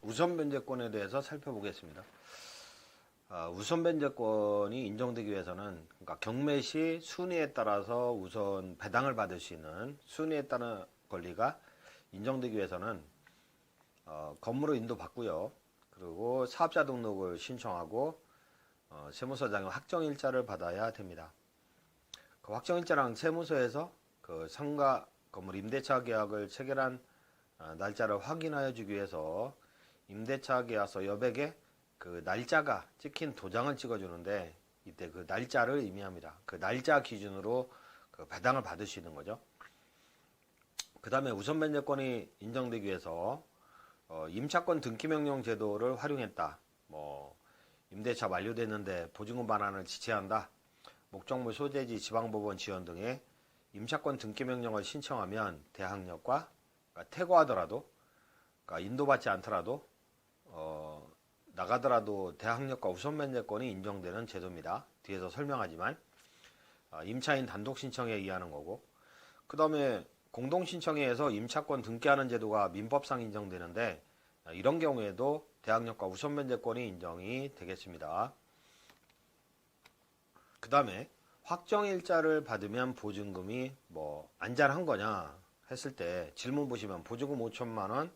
우선 변제권에 대해서 살펴보겠습니다. 우선 변제권이 인정되기 위해서는, 그러니까 경매 시 순위에 따라서 우선 배당을 받을 수 있는 순위에 따른 권리가 인정되기 위해서는 건물을 인도받고요. 그리고 사업자 등록을 신청하고 세무서장의 확정일자를 받아야 됩니다. 그 확정일자랑 세무서에서 그 상가 건물 임대차 계약을 체결한 날짜를 확인하여 주기 위해서 임대차 계약서 여백에 그 날짜가 찍힌 도장을 찍어주는데, 이때 그 날짜를 의미합니다. 그 날짜 기준으로 그 배당을 받을 수 있는 거죠. 그 다음에 우선 변제권이 인정되기 위해서 임차권 등기명령 제도를 활용했다. 임대차 만료됐는데 보증금 반환을 지체한다. 목적물 소재지 지방법원 지원 등의 임차권 등기명령을 신청하면 대항력과, 그러니까 퇴거하더라도, 그러니까 인도받지 않더라도 나가더라도 대항력과 우선 변제권이 인정되는 제도입니다. 뒤에서 설명하지만 임차인 단독 신청에 의하는 거고, 그 다음에 공동신청에 의해서 임차권 등기하는 제도가 민법상 인정되는데, 이런 경우에도 대항력과 우선 변제권이 인정이 되겠습니다. 그 다음에 확정일자를 받으면 보증금이 안전한 거냐 했을 때 질문 보시면, 보증금 5천만원,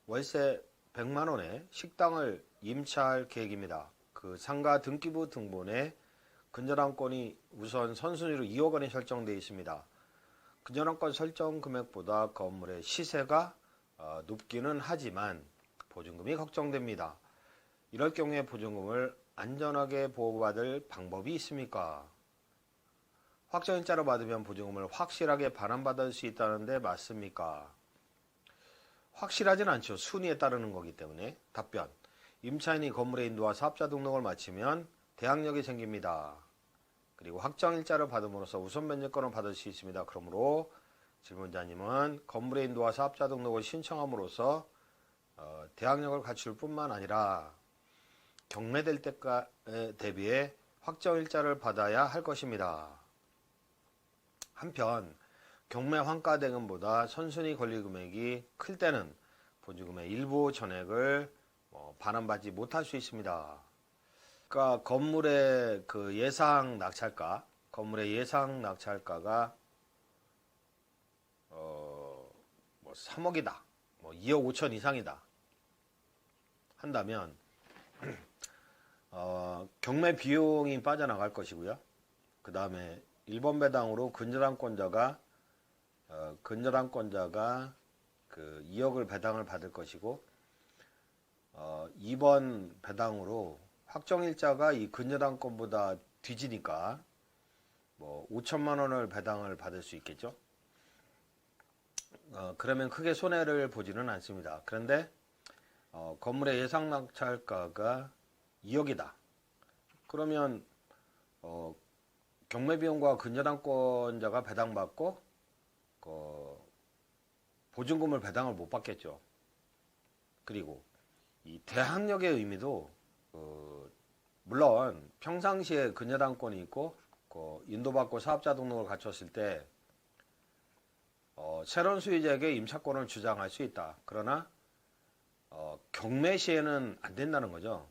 월세 100만원에 식당을 임차할 계획입니다. 그 상가 등기부 등본에 근저당권이 우선 선순위로 2억 원이 설정되어 있습니다. 근저당권 설정 금액보다 건물의 시세가 높기는 하지만 보증금이 걱정됩니다. 이럴 경우에 보증금을 안전하게 보호받을 방법이 있습니까? 확정일자로 받으면 보증금을 확실하게 반환받을 수 있다는데 맞습니까? 확실하진 않죠. 순위에 따르는 거기 때문에. 답변: 임차인이 건물의 인도와 사업자 등록을 마치면 대항력이 생깁니다. 그리고 확정일자를 받음으로써 우선 변제권을 받을 수 있습니다. 그러므로 질문자님은 건물의 인도와 사업자 등록을 신청함으로써 대항력을 갖출 뿐만 아니라 경매될 때에 대비해 확정일자를 받아야 할 것입니다. 한편 경매 환가대금보다 선순위 권리금액이 클 때는 보증금의 일부 전액을 반환받지 못할 수 있습니다. 그러니까 건물의 그 예상 낙찰가, 건물의 예상 낙찰가가 3억이다, 2억 5천 이상이다 한다면 경매 비용이 빠져나갈 것이고요. 그 다음에 1번 배당으로 근저당권자가 그 2억을 배당을 받을 것이고, 2번 배당으로 확정일자가 이 근저당권보다 뒤지니까 5천만 원을 배당을 받을 수 있겠죠. 그러면 크게 손해를 보지는 않습니다. 그런데 건물의 예상 낙찰가가 2억이다. 그러면 경매비용과 근저당권자가 배당받고 보증금을 배당을 못 받겠죠. 그리고 이 대항력의 의미도 물론 평상시에 근저당권이 있고 인도받고 사업자 등록을 갖췄을 때 새로운 수요자에게 임차권을 주장할 수 있다. 그러나 경매 시에는 안 된다는 거죠.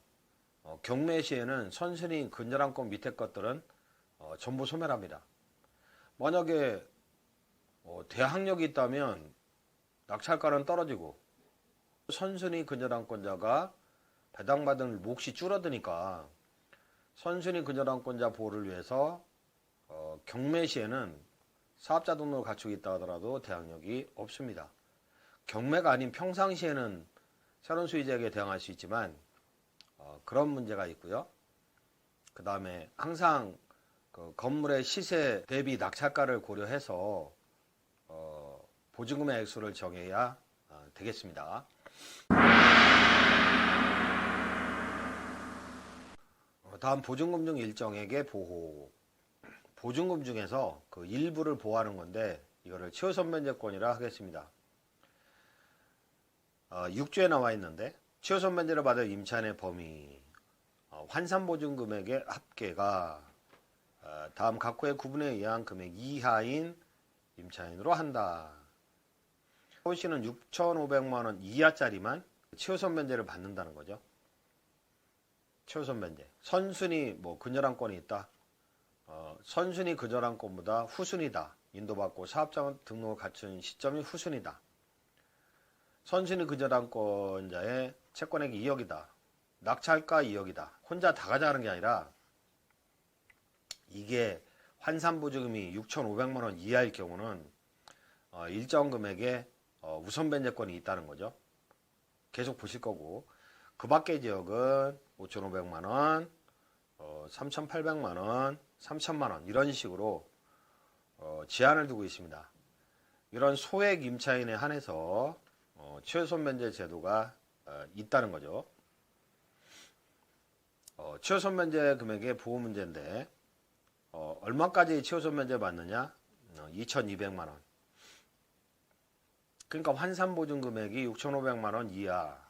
경매 시에는 선순위 근저당권 밑에 것들은 전부 소멸합니다. 만약에 대항력이 있다면 낙찰가는 떨어지고 선순위 근저당권자가 배당받은 몫이 줄어드니까 선순위 근저당권자 보호를 위해서 경매 시에는 사업자 등록을 갖추고 있다 하더라도 대항력이 없습니다. 경매가 아닌 평상시에는 새로운 수요자에게 대항할 수 있지만 그런 문제가 있고요. 그 다음에 항상 그 건물의 시세 대비 낙찰가를 고려해서 보증금의 액수를 정해야 되겠습니다. 다음 보증금 중 일정에게 보호. 보증금 중에서 그 일부를 보호하는 건데 이거를 최우선 변제권이라 하겠습니다. 6조에 나와 있는데 최우선 변제를 받을 임차인의 범위, 환산보증금액의 합계가 다음 각호의 구분에 의한 금액 이하인 임차인으로 한다. 서울시는 6,500만 원 이하짜리만 최우선 면제를 받는다는 거죠. 최우선 면제. 선순위 뭐 근저당권이 있다. 선순위 근저당권보다 후순위다. 인도받고 사업자 등록을 갖춘 시점이 후순위다. 선순위 근저당권자의 채권액이 2억이다. 낙찰가 2억이다. 혼자 다 가져가는 게 아니라 이게 환산보증금이 6,500만 원 이하일 경우는 일정 금액의 우선 변제권이 있다는 거죠. 계속 보실 거고, 그 밖의 지역은 5,500만 원, 3,800만 원, 3,000만 원 이런 식으로 제한을 두고 있습니다. 이런 소액 임차인에 한해서 최우선 변제 제도가 있다는 거죠. 최우선 변제 금액의 보호 문제인데 얼마까지 최우선 변제 받느냐? 2,200만 원. 그러니까 환산보증 금액이 6,500만 원 이하.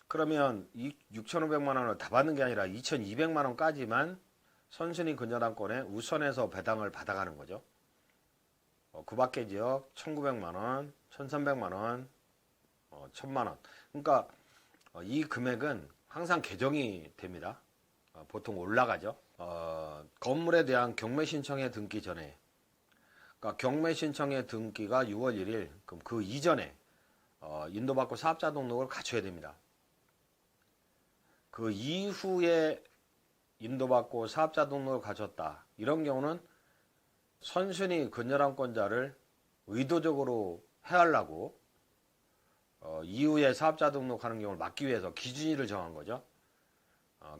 그러면 6,500만 원을 다 받는 게 아니라 2,200만 원까지만 선순위 근저당권에 우선해서 배당을 받아가는 거죠. 그 밖의 지역 1,900만 원, 1,300만 원, 1,000만 원. 그러니까 이 금액은 항상 개정이 됩니다. 보통 올라가죠. 건물에 대한 경매 신청에 등기 전에, 그러니까 경매 신청에 등기가 6월 1일, 그럼 그 이전에 인도받고 사업자 등록을 갖춰야 됩니다. 그 이후에 인도받고 사업자 등록을 갖췄다. 이런 경우는 선순위 근저당권자를 의도적으로 해하려고 이후에 사업자 등록하는 경우를 막기 위해서 기준일을 정한 거죠.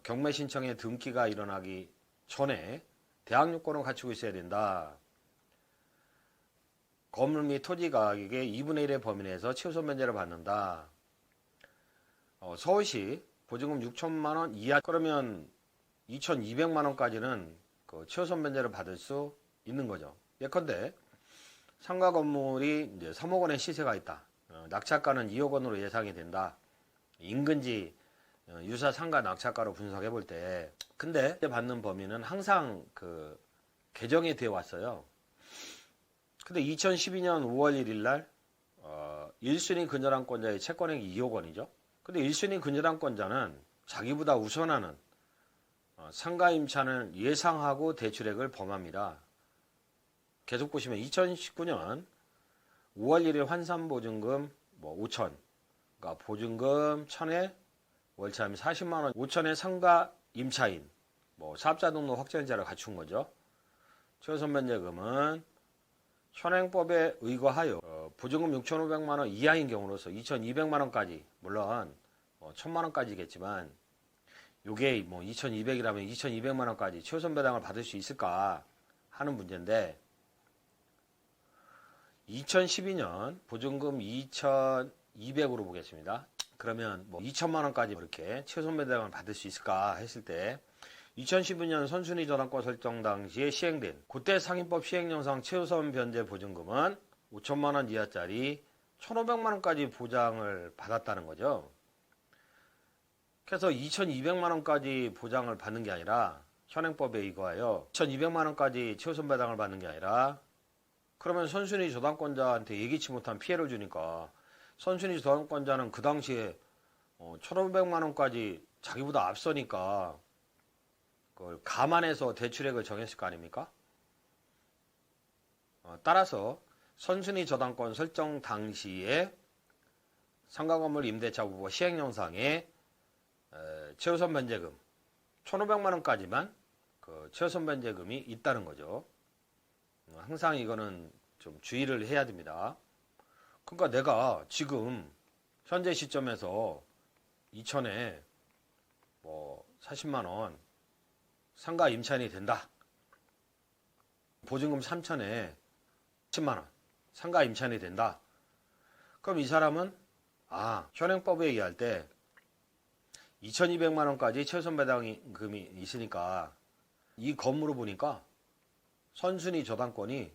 경매 신청에 등기가 일어나기 전에 대항 요건을 갖추고 있어야 된다. 건물 및 토지 가격의 2분의 1의 범위 내에서 최우선 변제를 받는다. 서울시 보증금 6천만 원 이하, 그러면 2,200만 원까지는 그 최우선 변제를 받을 수 있는 거죠. 예컨대 상가 건물이 이제 3억 원의 시세가 있다. 낙찰가는 2억 원으로 예상이 된다. 인근지 유사 상가 낙찰가로 분석해 볼 때, 근데 받는 범위는 항상 그 개정이 되어 왔어요. 근데 2012년 5월 1일 날 1순위 근저당권자의 채권액이 2억 원이죠. 근데 1순위 근저당권자는 자기보다 우선하는 상가 임차를 예상하고 대출액을 범합니다. 계속 보시면 2019년 5월 1일 환산보증금 5천, 그러니까 보증금 1,000에 월차임 40만 원, 5천의 상가 임차인, 사업자 등록 확정자를 갖춘 거죠. 최우선 변제금은 현행법에 의거하여 보증금 6,500만 원 이하인 경우로서 2,200만 원까지, 물론 1,000만 원까지겠지만 요게 2,200이라면 2,200만 원까지 최우선 배당을 받을 수 있을까 하는 문제인데, 2012년 보증금 2,200으로 보겠습니다. 그러면 2천만 원까지 이렇게 최우선 배당을 받을 수 있을까 했을 때, 2012년 선순위 저당권 설정 당시에 시행된 그때 상임법 시행령상 최우선 변제 보증금은 5천만 원 이하짜리 1,500만 원까지 보장을 받았다는 거죠. 그래서 2,200만 원까지 보장을 받는 게 아니라, 현행법에 의거하여 2,200만 원까지 최우선 배당을 받는 게 아니라, 그러면 선순위 저당권자한테 예기치 못한 피해를 주니까 선순위 저당권자는 그 당시에 1,500만 원까지 자기보다 앞서니까 그걸 감안해서 대출액을 정했을 거 아닙니까? 따라서 선순위 저당권 설정 당시에 상가건물 임대차 후보 시행령상에 최우선 변제금 1,500만 원까지만 그 최우선 변제금이 있다는 거죠. 항상 이거는 좀 주의를 해야 됩니다. 그러니까 내가 지금 현재 시점에서 2천에 40만 원 상가 임차인이 된다. 보증금 3천에 10만 원 상가 임차인이 된다. 그럼 이 사람은 현행법에 의할 때 2,200만 원까지 최우선 배당금이 있으니까 이 건물을 보니까 선순위 저당권이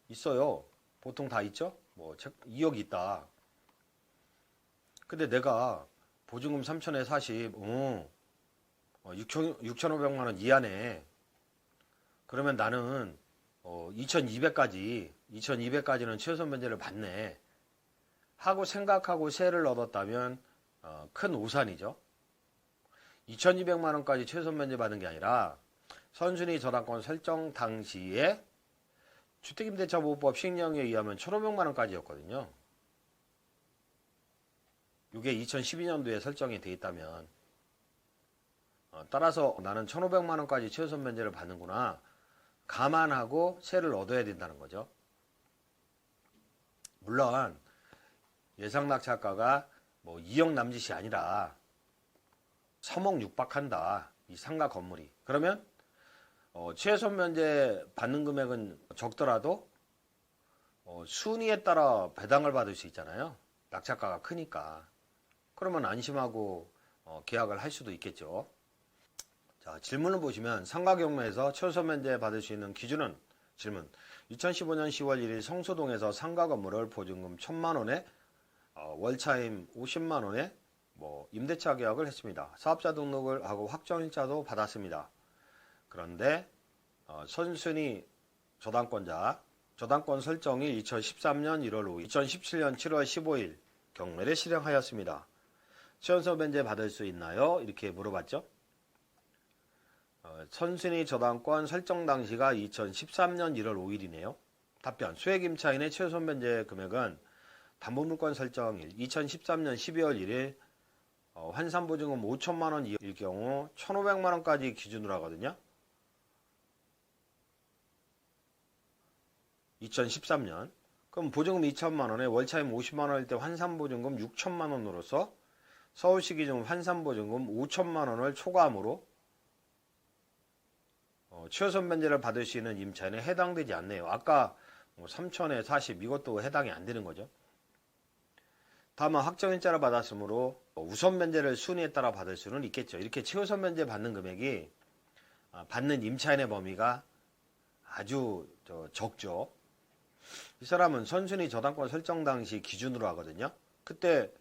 있어요. 보통 다 있죠? 2억이 있다. 근데 내가 보증금 3천에 40, 6,500만 원 이하네. 그러면 나는 2200까지는 최우선 면제를 받네 하고 생각하고 세를 얻었다면 큰 오산이죠. 2200만 원까지 최우선 면제 받은 게 아니라 선순위 저당권 설정 당시에 주택임대차보호법 시행령에 의하면 1500만 원까지였거든요. 이게 2012년도에 설정이 돼 있다면 따라서 나는 1500만 원까지 최우선 면제를 받는구나 감안하고 세를 얻어야 된다는 거죠. 물론 예상 낙찰가가 뭐 2억 남짓이 아니라 3억 육박한다. 이 상가 건물이. 그러면 최우선 면제 받는 금액은 적더라도 순위에 따라 배당을 받을 수 있잖아요. 낙찰가가 크니까. 그러면 안심하고 계약을 할 수도 있겠죠. 자, 질문을 보시면 상가 경매에서 최우선 면제 받을 수 있는 기준은 질문. 2015년 10월 1일 성수동에서 상가 건물을 보증금 1000만 원에 월차임 50만 원에 임대차 계약을 했습니다. 사업자 등록을 하고 확정일자도 받았습니다. 그런데 선순위 저당권 설정일 2013년 1월 5일, 2017년 7월 15일 경매를 실행하였습니다. 최우선 면제 받을 수 있나요? 이렇게 물어봤죠. 선순위 저당권 설정 당시가 2013년 1월 5일이네요. 답변. 소액임차인의 최우선 면제 금액은 담보물권 설정일 2013년 12월 1일 환산보증금 5천만 원일 경우 1,500만 원까지 기준으로 하거든요. 2013년. 그럼 보증금 2천만 원에 월차임 50만 원일 때 환산보증금 6천만 원으로서 서울시 기준 환산보증금 5천만 원을 초과함으로 최우선 면제를 받을 수 있는 임차인에 해당되지 않네요. 아까 3천에 40 이것도 해당이 안 되는 거죠. 다만 확정일자를 받았으므로 우선 면제를 순위에 따라 받을 수는 있겠죠. 이렇게 최우선 면제 받는 금액이 받는 임차인의 범위가 아주 적죠. 이 사람은 선순위 저당권 설정 당시 기준으로 하거든요. 그때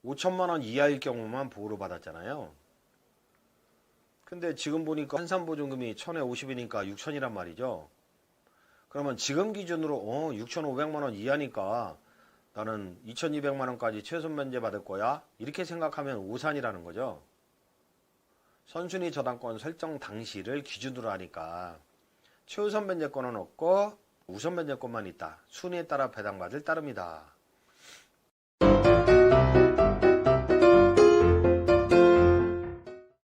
5천만 원 이하일 경우만 보호를 받았잖아요. 근데 지금 보니까 환산보증금이 1000에 50이니까 6000이란 말이죠. 그러면 지금 기준으로 6500만 원 이하니까 나는 2200만 원까지 최우선 면제 받을 거야. 이렇게 생각하면 오산이라는 거죠. 선순위 저당권 설정 당시를 기준으로 하니까 최우선 면제권은 없고 우선 면제권만 있다. 순위에 따라 배당받을 따릅니다.